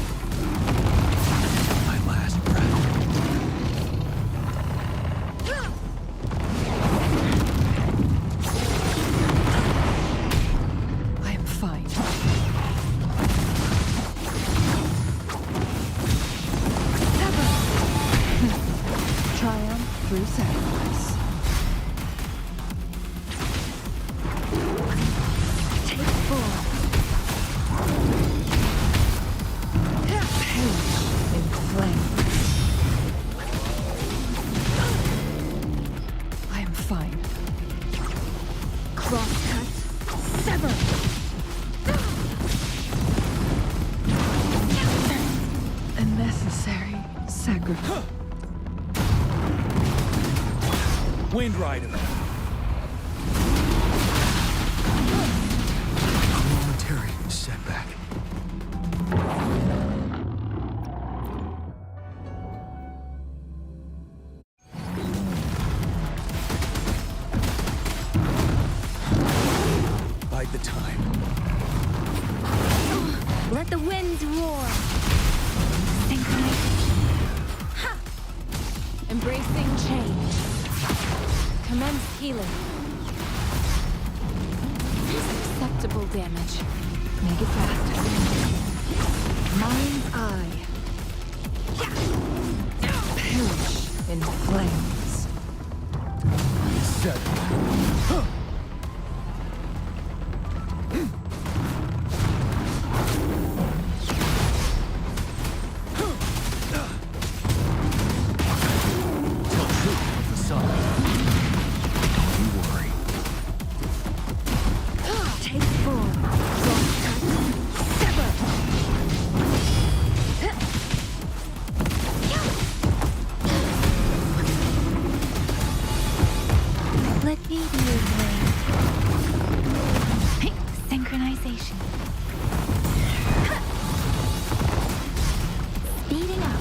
My last breath. I am fine. Triumph through sacrifice. Take 4. Pain Crosscut. Sever. A necessary sacrifice. Wind Rider. Momentary setback. Bide the time. Let the winds roar. Embracing change. Commence healing. Acceptable damage. Make it fast. Mind's eye. Perish in flames. Set. Let me be your blade. Synchronization. Speeding up.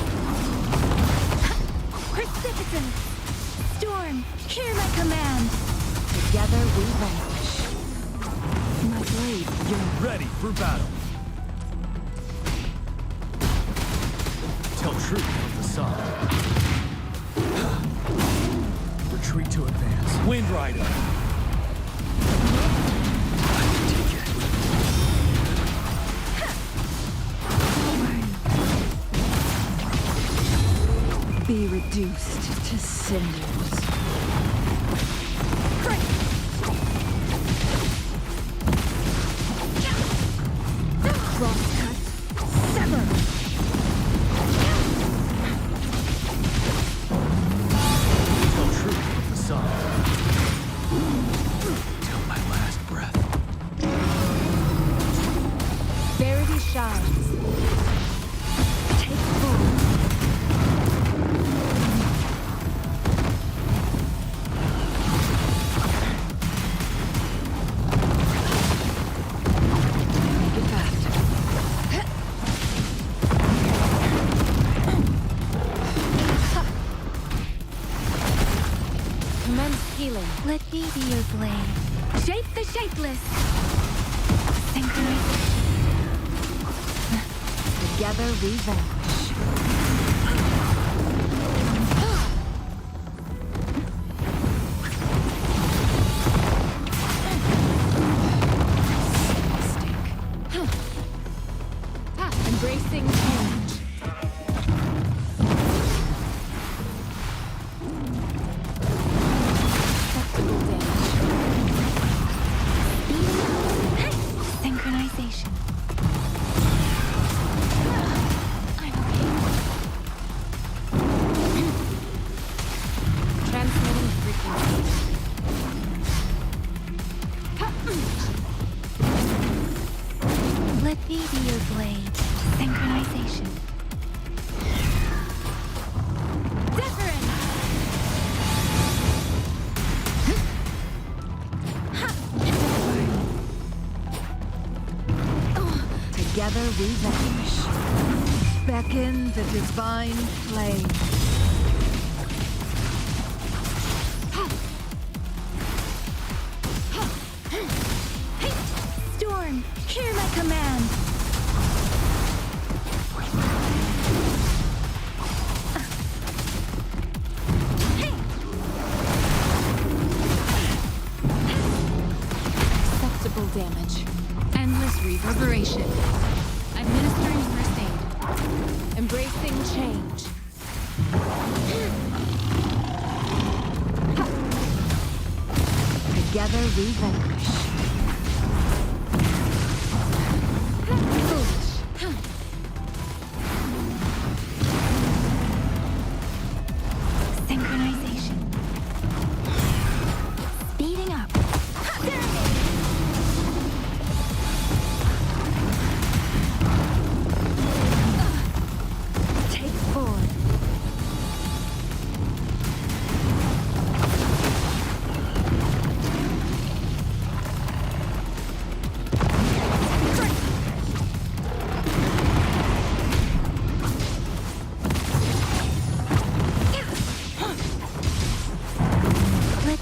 Precipitance. Storm, hear my command. Together we vanquish. My blade, Getting ready for battle. Tell truth with the sun. Retreat to advance. Wind Rider. I can take it. be reduced to cinders. Crosscut. Sever. Tell truth with the sun. Till my last breath. Verity shines. Take full. Make it fast. Commence healing. Let me be your blade. Shape the shapeless. Synchronize. Together we vanquish. Embracing change. Acceptable damage. Synchronization. Transmitting frequency. Let me be your blade. Synchronization. Different. Together we vanquish. Beckon the divine flame. Storm, hear my command. Acceptable damage. Endless reverberation. Administering first aid. Embracing change. Together we vanquish. Foolish. Synchronization. Speeding up.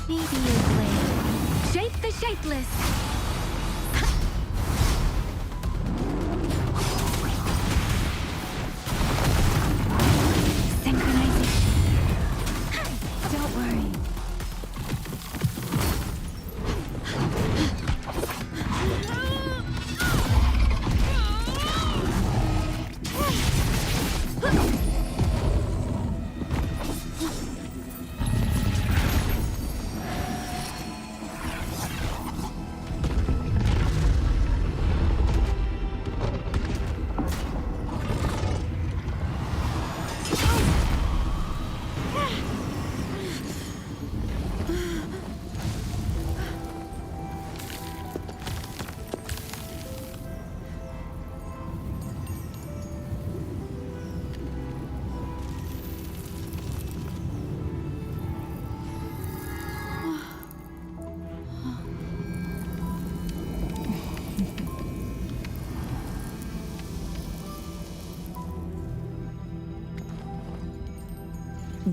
Maybe a blade. Shape the shapeless! Synchronization. Don't worry.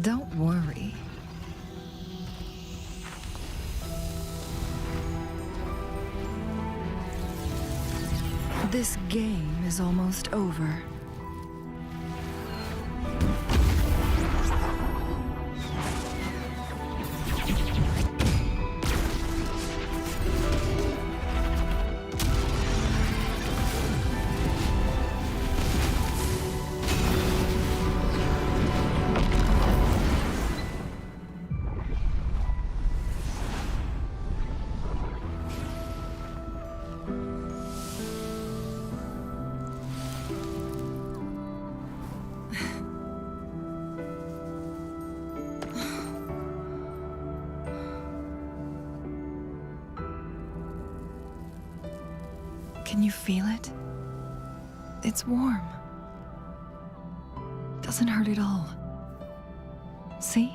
Don't worry. This game is almost over. Can you feel it? It's warm. Doesn't hurt at all. See?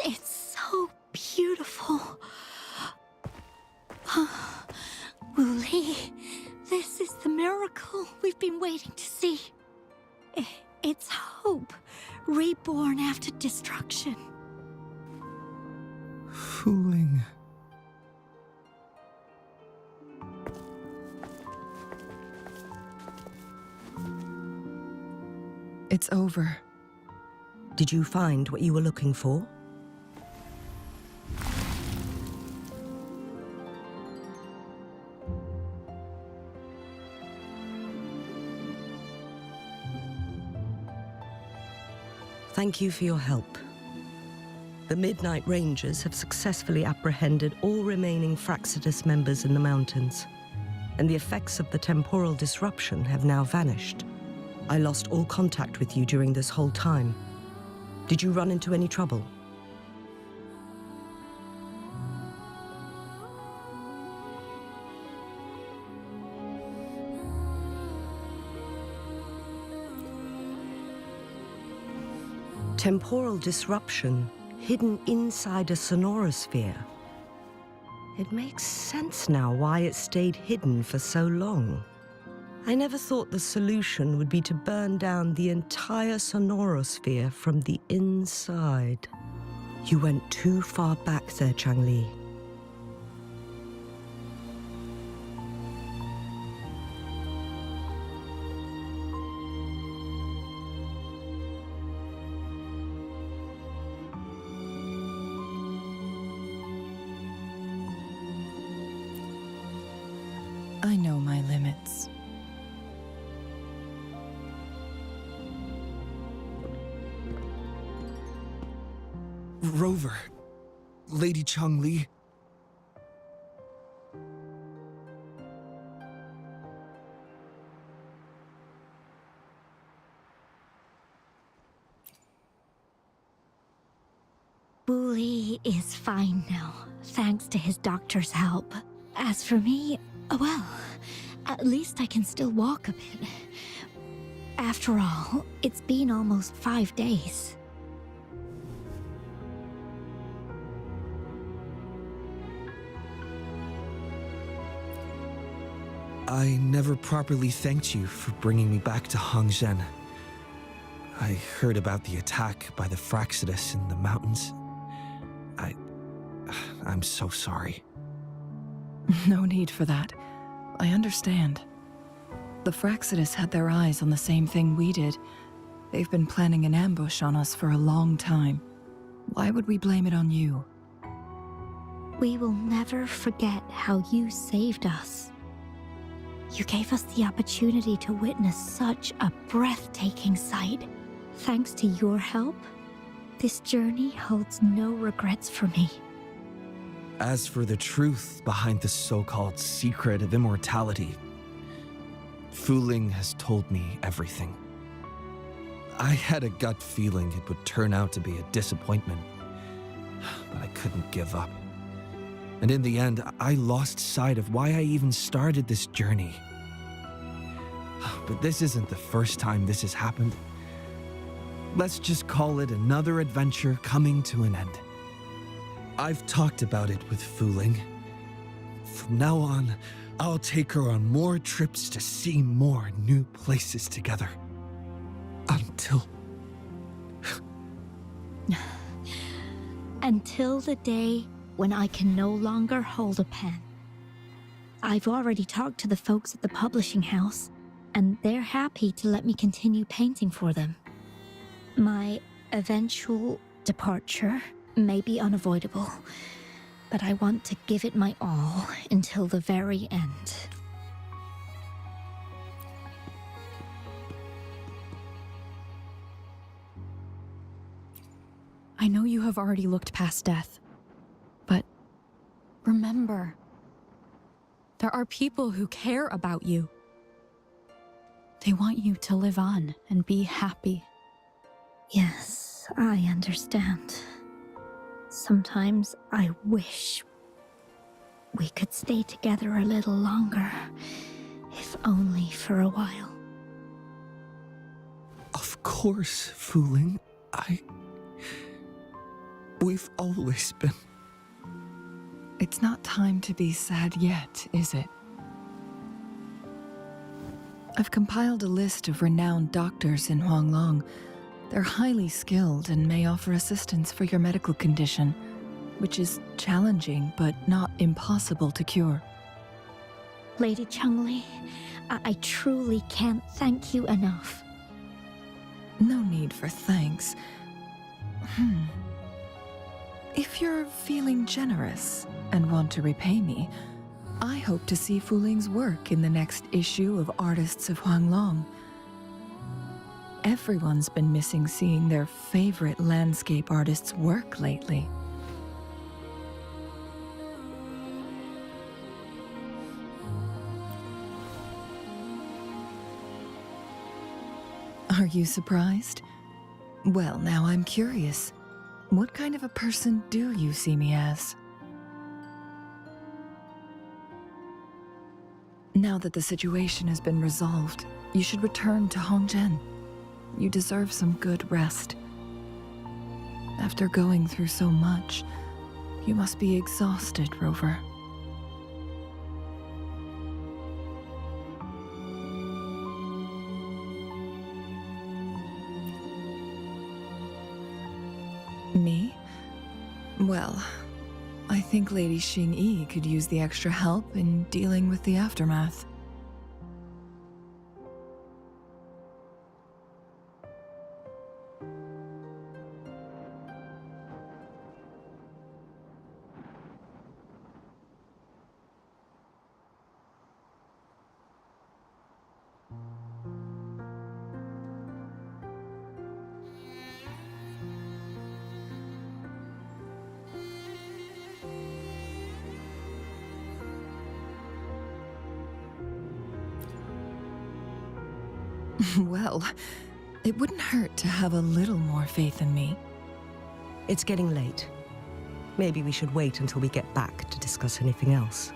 It's so beautiful. Wooly, this is the miracle we've been waiting to see. It's hope, reborn after destruction. Fooling. It's over. Did you find what you were looking for? Thank you for your help. The Midnight Rangers have successfully apprehended all remaining Fraxidus members in the mountains, and the effects of the temporal disruption have now vanished. I lost all contact with you during this whole time. Did you run into any trouble? Temporal disruption hidden inside a sonorosphere. It makes sense now why it stayed hidden for so long. I never thought the solution would be to burn down the entire sonorosphere from the inside. You went too far back there, Changli. I know my limits. Rover, Lady Changli. Wooly is fine now, thanks to his doctor's help. As for me, well, at least I can still walk a bit. After all, it's been almost 5 days. I never properly thanked you for bringing me back to Hongzhen. I heard about the attack by the Fraxidus in the mountains. I'm so sorry. No need for that. I understand. The Fraxidus had their eyes on the same thing we did. They've been planning an ambush on us for a long time. Why would we blame it on you? We will never forget how you saved us. You gave us the opportunity to witness such a breathtaking sight. Thanks to your help, this journey holds no regrets for me. As for the truth behind the so-called secret of immortality, Fu Ling has told me everything. I had a gut feeling it would turn out to be a disappointment, but I couldn't give up. And in the end, I lost sight of why I even started this journey. But this isn't the first time this has happened. Let's just call it another adventure coming to an end. I've talked about it with Fu Ling. From now on, I'll take her on more trips to see more new places together. Until the day when I can no longer hold a pen. I've already talked to the folks at the publishing house, and they're happy to let me continue painting for them. My eventual departure may be unavoidable, but I want to give it my all until the very end. I know you have already looked past death, but remember, there are people who care about you. They want you to live on and be happy. Yes, I understand. Sometimes I wish we could stay together a little longer, if only for a while. Of course, Fu Ling. We've always been. It's not time to be sad yet, is it? I've compiled a list of renowned doctors in Huanglong. They're highly skilled and may offer assistance for your medical condition, which is challenging but not impossible to cure. Lady Changli, I truly can't thank you enough. No need for thanks. If you're feeling generous and want to repay me, I hope to see Fu Ling's work in the next issue of Artists of Huanglong. Everyone's been missing seeing their favorite landscape artists work lately. Are you surprised? Well, now I'm curious. What kind of a person do you see me as? Now that the situation has been resolved, you should return to Hongzhen. You deserve some good rest. After going through so much, you must be exhausted, Rover. Me? Well, I think Lady Xingyi could use the extra help in dealing with the aftermath. Well, it wouldn't hurt to have a little more faith in me. It's getting late. Maybe we should wait until we get back to discuss anything else.